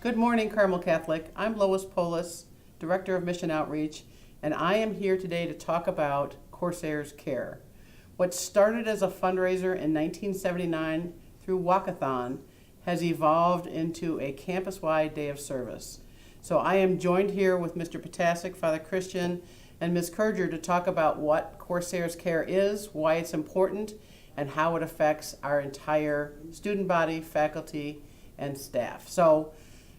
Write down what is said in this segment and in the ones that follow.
Good morning, Carmel Catholic. I'm Lois Polis, Director of Mission Outreach, and I am here today to talk about Corsairs Care. What started as a fundraiser in 1979 through Walkathon has evolved into a campus-wide day of service. So I am joined here with Mr. Potasic, Father Christian, and Ms. Kurger to talk about what Corsairs Care is, why it's important, and how it affects our entire student body, faculty, and staff. So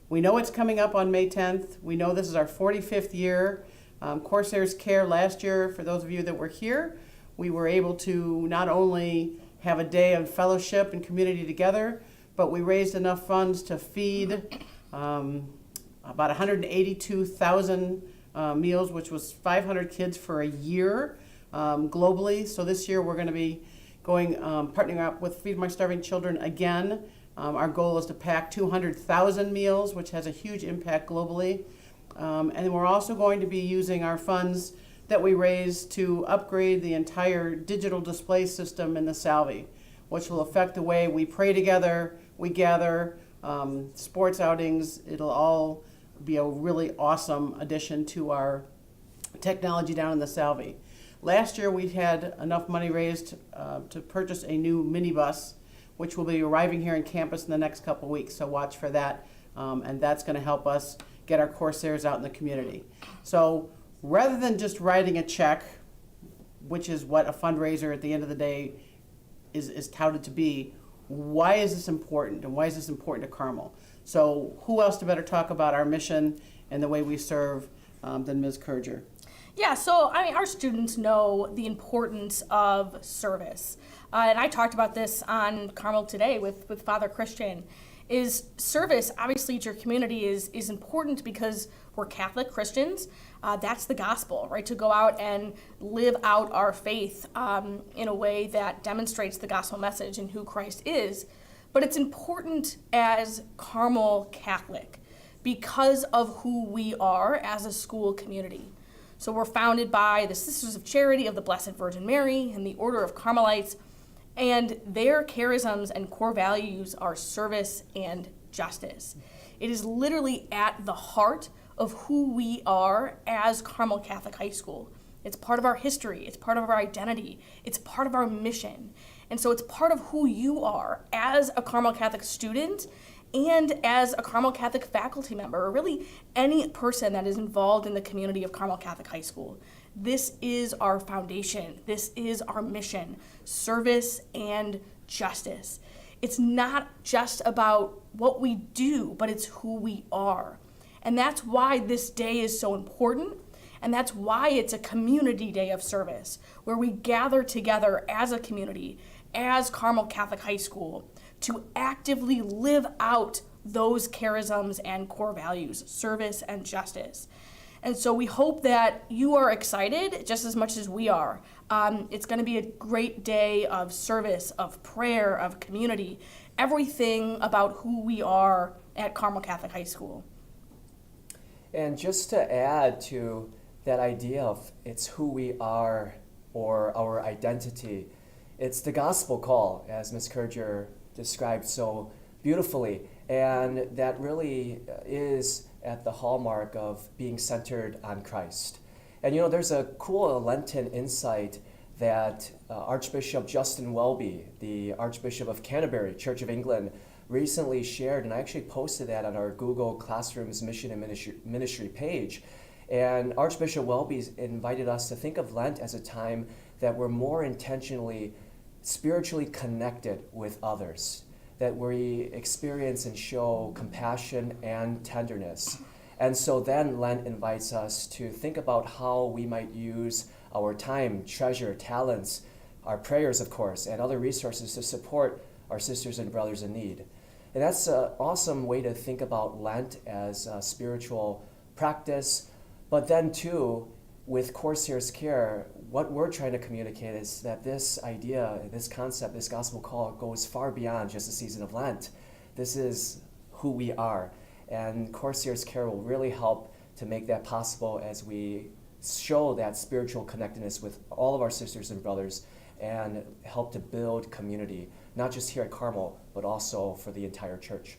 we know it's coming up on May 10th. We know this is our 45th year. Corsairs Care last year, for those of you that were here, we were able to not only have a day of fellowship and community together, but we raised enough funds to feed about 182,000 meals, which was 500 kids for a year globally. So this year we're going to be going partnering up with Feed My Starving Children again. Our goal is to pack 200,000 meals, which has a huge impact globally. And we're also going to be using our funds that we raise to upgrade the entire digital display system in the Salvi, which will affect the way we pray together, we gather, sports outings. It'll all be a really awesome addition to our technology down in the Salvi. Last year we had enough money raised to purchase a new minibus, which will be arriving here on campus in the next couple weeks, so watch for that. And that's going to help us get our Corsairs out in the community. So rather than just writing a check, which is what a fundraiser at the end of the day is touted to be, why is this important, and why is this important to Carmel? So who else to better talk about our mission and the way we serve than Ms. Kurger? Yeah, so our students know the importance of service. And I talked about this on Carmel today with Father Christian. Is service, obviously, to your community is important because we're Catholic Christians. That's the gospel, right? To go out and live out our faith in a way that demonstrates the gospel message and who Christ is. But it's important as Carmel Catholic because of who we are as a school community. So we're founded by the Sisters of Charity of the Blessed Virgin Mary and the Order of Carmelites, and their charisms and core values are service and justice. It is literally at the heart of who we are as Carmel Catholic High School. It's part of our history, it's part of our identity, it's part of our mission. And so it's part of who you are as a Carmel Catholic student and as a Carmel Catholic faculty member, or really any person that is involved in the community of Carmel Catholic High School. This is our foundation. This is our mission, service and justice. It's not just about what we do, but it's who we are. And that's why this day is so important. And that's why it's a community day of service, where we gather together as a community, as Carmel Catholic High School, to actively live out those charisms and core values, service and justice. And so we hope that you are excited just as much as we are. It's going to be a great day of service, of prayer, of community, everything about who we are at Carmel Catholic High School. And just to add to that idea of it's who we are or our identity, it's the gospel call, as Ms. Kurger described so beautifully, and that really is at the hallmark of being centered on Christ. And there's a cool Lenten insight that Archbishop Justin Welby, the Archbishop of Canterbury, Church of England, recently shared, and I actually posted that on our Google Classrooms Mission and Ministry page. And Archbishop Welby invited us to think of Lent as a time that we're more intentionally spiritually connected with others, that we experience and show compassion and tenderness. And so then Lent invites us to think about how we might use our time, treasure, talents, our prayers, of course, and other resources to support our sisters and brothers in need. And that's an awesome way to think about Lent as a spiritual practice. But then too, with Corsairs Care, what we're trying to communicate is that this idea, this concept, this gospel call goes far beyond just the season of Lent. This is who we are. And Corsairs Care will really help to make that possible as we show that spiritual connectedness with all of our sisters and brothers and help to build community, not just here at Carmel, but also for the entire church.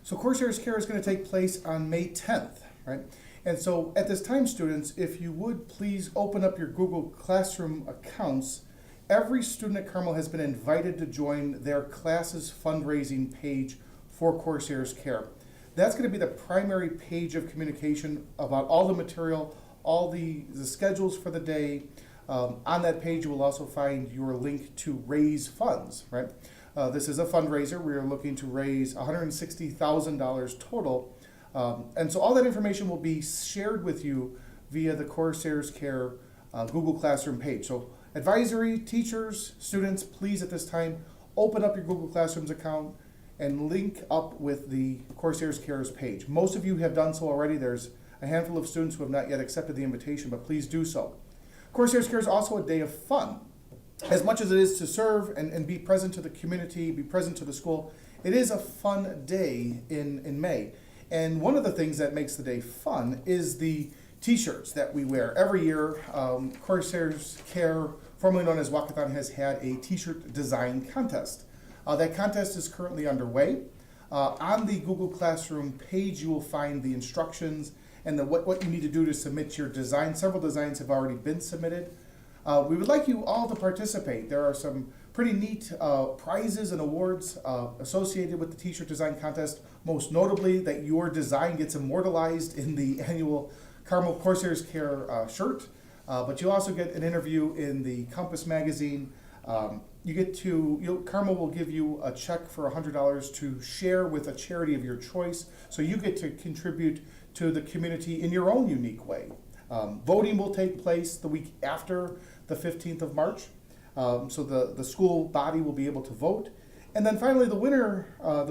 So Corsairs Care is going to take place on May 10th, right? And so at this time, students, if you would please open up your Google Classroom accounts. Every student at Carmel has been invited to join their class's fundraising page for Corsairs Care. That's going to be the primary page of communication about all the material, all the schedules for the day. On that page, you will also find your link to raise funds, right? This is a fundraiser. We are looking to raise $160,000 total. And so all that information will be shared with you via the Corsairs Care Google Classroom page. So advisory, teachers, students, please at this time open up your Google Classrooms account and link up with the Corsairs Care's page. Most of you have done so already. There's a handful of students who have not yet accepted the invitation, but please do so. Corsairs Care is also a day of fun. As much as it is to serve and be present to the community, be present to the school, it is a fun day in May. And one of the things that makes the day fun is the t-shirts that we wear. Every year, Corsairs Care, formerly known as Walkathon, has had a t-shirt design contest. That contest is currently underway. On the Google Classroom page, you will find the instructions and what you need to do to submit your design. Several designs have already been submitted. We would like you all to participate. There are some pretty neat prizes and awards associated with the t-shirt design contest, most notably that your design gets immortalized in the annual Carmel Corsairs Care shirt, but you'll also get an interview in the Compass magazine. Carmel will give you a check for $100 to share with a charity of your choice, so you get to contribute to the community in your own unique way. Voting will take place the week after the 15th of March, so the school body will be able to vote. And then finally, the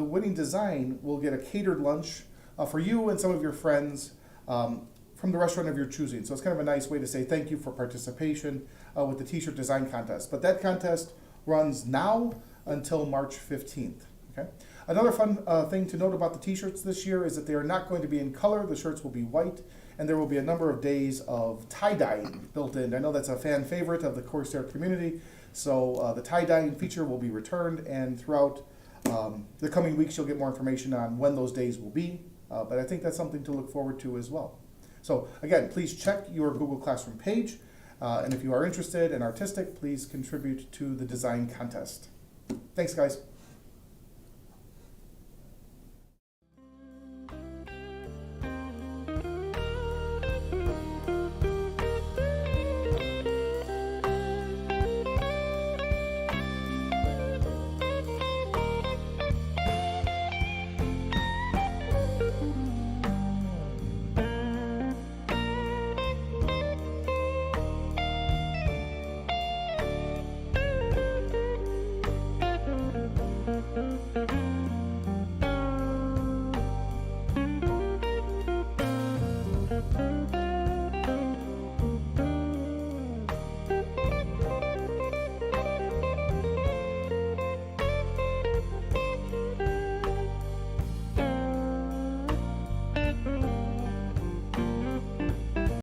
winning design will get a catered lunch for you and some of your friends from the restaurant of your choosing. So it's kind of a nice way to say thank you for participation with the t-shirt design contest. But that contest runs now until March 15th. Okay. Another fun thing to note about the t-shirts this year is that they are not going to be in color. The shirts will be white, and there will be a number of days of tie-dyeing built in. I know that's a fan favorite of the Corsair community, so the tie-dyeing feature will be returned, and throughout the coming weeks you'll get more information on when those days will be, but I think that's something to look forward to as well. So again, please check your Google Classroom page, and if you are interested and artistic, please contribute to the design contest. Thanks, guys.